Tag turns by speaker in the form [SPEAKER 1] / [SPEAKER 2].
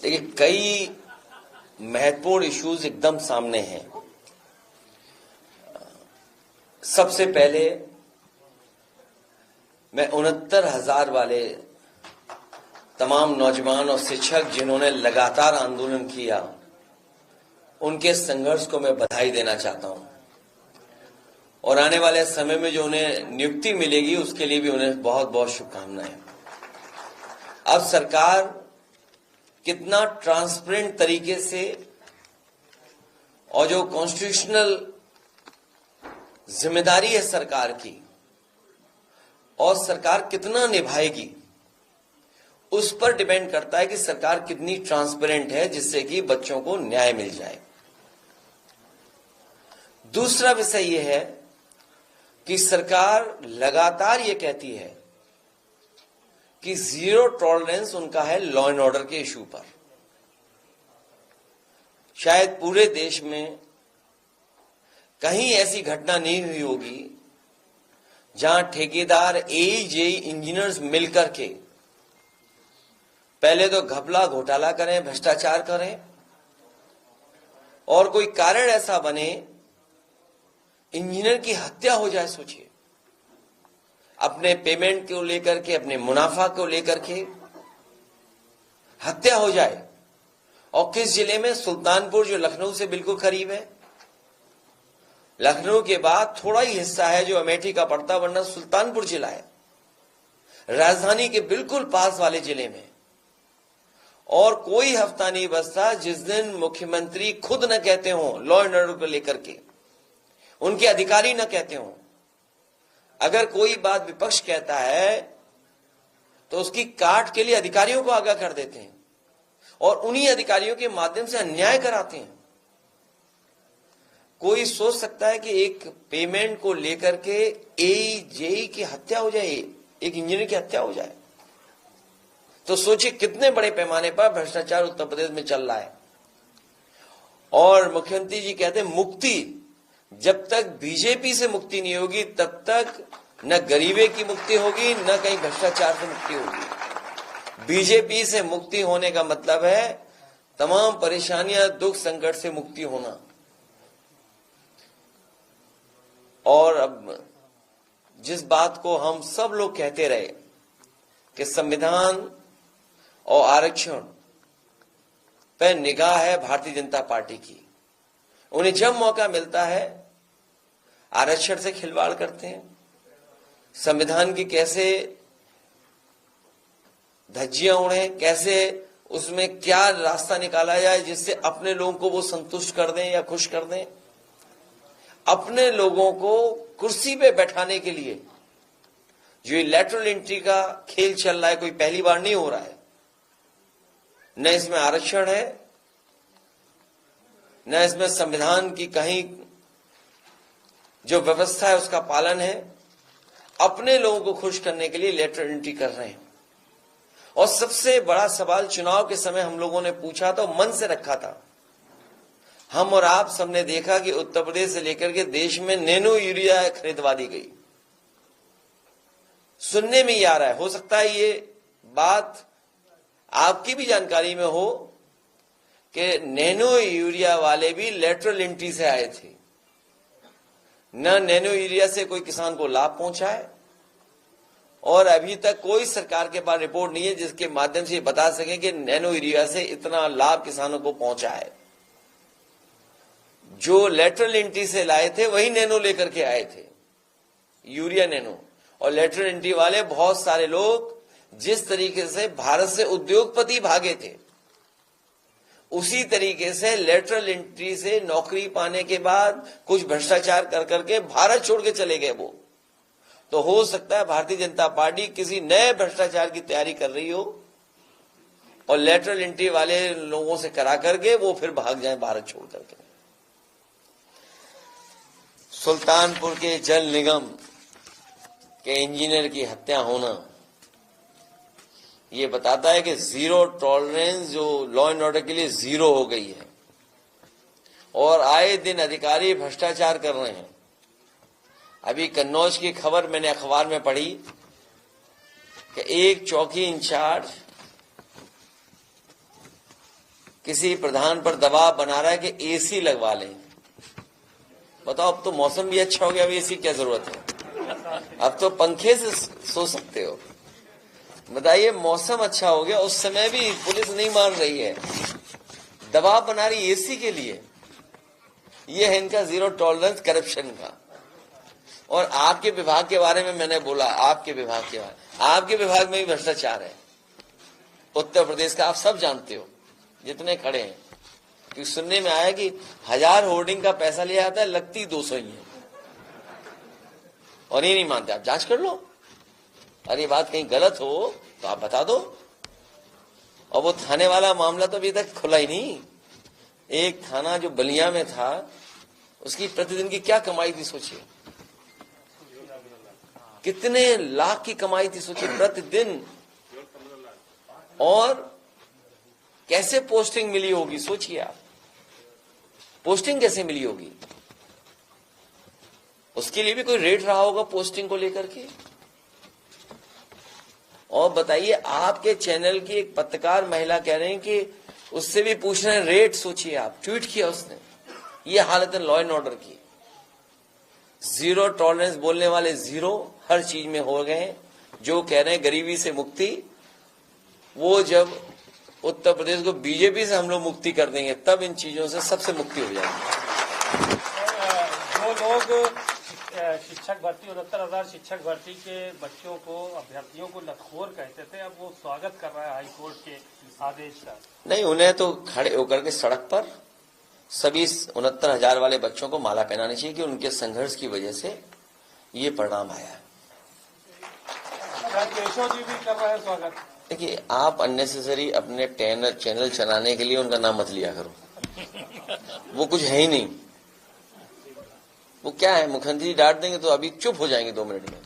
[SPEAKER 1] देखिए, कई महत्वपूर्ण इश्यूज एकदम सामने हैं। सबसे पहले मैं 69,000 वाले तमाम नौजवान और शिक्षक जिन्होंने लगातार आंदोलन किया, उनके संघर्ष को मैं बधाई देना चाहता हूं और आने वाले समय में जो उन्हें नियुक्ति मिलेगी उसके लिए भी उन्हें बहुत बहुत शुभकामनाएं। अब सरकार कितना ट्रांसपेरेंट तरीके से और जो कॉन्स्टिट्यूशनल जिम्मेदारी है सरकार की और सरकार कितना निभाएगी, उस पर डिपेंड करता है कि सरकार कितनी ट्रांसपेरेंट है, जिससे कि बच्चों को न्याय मिल जाए। दूसरा विषय यह है कि सरकार लगातार ये कहती है कि जीरो टॉलरेंस उनका है लॉ एंड ऑर्डर के इशू पर। शायद पूरे देश में कहीं ऐसी घटना नहीं हुई होगी जहां ठेकेदार, एजेई, इंजीनियर्स मिलकर के पहले तो घपला घोटाला करें, भ्रष्टाचार करें और कोई कारण ऐसा बने इंजीनियर की हत्या हो जाए। सोचिए, अपने पेमेंट को लेकर के, अपने मुनाफा को लेकर के हत्या हो जाए। और किस जिले में? सुल्तानपुर, जो लखनऊ से बिल्कुल करीब है। लखनऊ के बाद थोड़ा ही हिस्सा है जो अमेठी का पड़ता, वरना सुल्तानपुर जिला है, राजधानी के बिल्कुल पास वाले जिले में। और कोई हफ्ता नहीं बचता जिस दिन मुख्यमंत्री खुद न कहते हो लॉ एंड ऑर्डर को लेकर के, उनके अधिकारी न कहते हो। अगर कोई बात विपक्ष कहता है तो उसकी काट के लिए अधिकारियों को आगाह कर देते हैं और उन्हीं अधिकारियों के माध्यम से अन्याय कराते हैं। कोई सोच सकता है कि एक पेमेंट को लेकर के एजेई की हत्या हो जाए, एक इंजीनियर की हत्या हो जाए? तो सोचिए कितने बड़े पैमाने पर भ्रष्टाचार उत्तर प्रदेश में चल रहा है। और मुख्यमंत्री जी कहते हैं मुक्ति, जब तक बीजेपी से मुक्ति नहीं होगी तब तक न गरीबी की मुक्ति होगी, न कहीं भ्रष्टाचार से मुक्ति होगी। बीजेपी से मुक्ति होने का मतलब है तमाम परेशानियां, दुख, संकट से मुक्ति होना। और अब जिस बात को हम सब लोग कहते रहे कि संविधान और आरक्षण पर निगाह है भारतीय जनता पार्टी की, उन्हें जब मौका मिलता है आरक्षण से खिलवाड़ करते हैं। संविधान की कैसे धज्जियां उड़े, कैसे उसमें क्या रास्ता निकाला जाए जिससे अपने लोगों को वो संतुष्ट कर दें या खुश कर दें। अपने लोगों को कुर्सी पे बैठाने के लिए जो लैटरल एंट्री का खेल चल रहा है, कोई पहली बार नहीं हो रहा है। न इसमें आरक्षण है, न इसमें संविधान की कहीं जो व्यवस्था है उसका पालन है। अपने लोगों को खुश करने के लिए लेटरल एंट्री कर रहे हैं। और सबसे बड़ा सवाल चुनाव के समय हम लोगों ने पूछा तो मन से रखा था। हम और आप सबने देखा कि उत्तर प्रदेश से लेकर के देश में नैनो यूरिया खरीदवा दी गई। सुनने में ही आ रहा है, हो सकता है ये बात आपकी भी जानकारी में हो कि नैनो यूरिया वाले भी लेटरल एंट्री से आए थे। न नैनो यूरिया से कोई किसान को लाभ पहुंचा है और अभी तक कोई सरकार के पास रिपोर्ट नहीं है जिसके माध्यम से ये बता सके कि नैनो यूरिया से इतना लाभ किसानों को पहुंचा है। जो लेटरल एंट्री से लाए थे वही नैनो लेकर के आए थे, यूरिया नैनो। और लेटरल एंट्री वाले बहुत सारे लोग जिस तरीके से भारत से उद्योगपति भागे थे, उसी तरीके से लेटरल एंट्री से नौकरी पाने के बाद कुछ भ्रष्टाचार कर करके भारत छोड़ के चले गए वो। तो हो सकता है भारतीय जनता पार्टी किसी नए भ्रष्टाचार की तैयारी कर रही हो और लेटरल एंट्री वाले लोगों से करा करके वो फिर भाग जाए भारत छोड़ करके। सुल्तानपुर के जल निगम के इंजीनियर की हत्या होना ये बताता है कि जीरो टॉलरेंस जो लॉ एंड ऑर्डर के लिए जीरो हो गई है और आए दिन अधिकारी भ्रष्टाचार कर रहे हैं। अभी कन्नौज की खबर मैंने अखबार में पढ़ी कि एक चौकी इंचार्ज किसी प्रधान पर दबाव बना रहा है कि एसी लगवा लें। बताओ, अब तो मौसम भी अच्छा हो गया, अब एसी क्या जरूरत है? अब तो पंखे से सो सकते हो। बताइए, मौसम अच्छा हो गया, उस समय भी पुलिस नहीं मान रही है, दबाव बना रही एसी के लिए। ये है इनका जीरो टॉलरेंस करप्शन का। और आपके विभाग के बारे में मैंने बोला, आपके विभाग के बारे, आपके विभाग में भी भ्रष्टाचार है उत्तर प्रदेश का, आप सब जानते हो जितने खड़े हैं। क्योंकि सुनने में आया कि 1000 होर्डिंग का पैसा लिया जाता है, लगती 200 ही है। और ये नहीं मानते, आप जांच कर लो। अरे ये बात कहीं गलत हो तो आप बता दो। और वो थाने वाला मामला तो अभी तक खुला ही नहीं। एक थाना जो बलिया में था, उसकी प्रतिदिन की क्या कमाई थी सोचिए, कितने लाख की कमाई थी सोचिए प्रतिदिन। और कैसे पोस्टिंग मिली होगी सोचिए आप, पोस्टिंग कैसे मिली होगी? उसके लिए भी कोई रेट रहा होगा पोस्टिंग को लेकर के। और बताइए, आपके चैनल की एक पत्रकार महिला कह रहे हैं कि उससे भी पूछ रहे हैं रेट। सोचिए आप, ट्वीट किया उसने। ये हालत है लॉ एंड ऑर्डर की। जीरो टॉलरेंस बोलने वाले जीरो हर चीज में हो गए हैं। जो कह रहे हैं गरीबी से मुक्ति, वो जब उत्तर प्रदेश को बीजेपी से हम लोग मुक्ति कर देंगे, तब इन चीजों से सबसे मुक्ति हो जाएगी।
[SPEAKER 2] जो लोग शिक्षक भर्ती 69,000 शिक्षक भर्ती के बच्चों को, अभ्यर्थियों को लतखोर कहते थे, अब वो स्वागत कर रहा है हाईकोर्ट के आदेश का।
[SPEAKER 1] नहीं, उन्हें तो खड़े होकर के सड़क पर सभी 69,000 वाले बच्चों को माला पहनानी चाहिए कि उनके संघर्ष की वजह से ये परिणाम आया।
[SPEAKER 2] केशव जी भी कर रहे हैं स्वागत।
[SPEAKER 1] देखिए, आप अननेसेसरी अपने चैनल चलाने के लिए उनका नाम मत लिया करो। वो कुछ है ही नहीं। वो क्या है, मुख्यमंत्री डांट देंगे तो अभी चुप हो जाएंगे 2 मिनट में।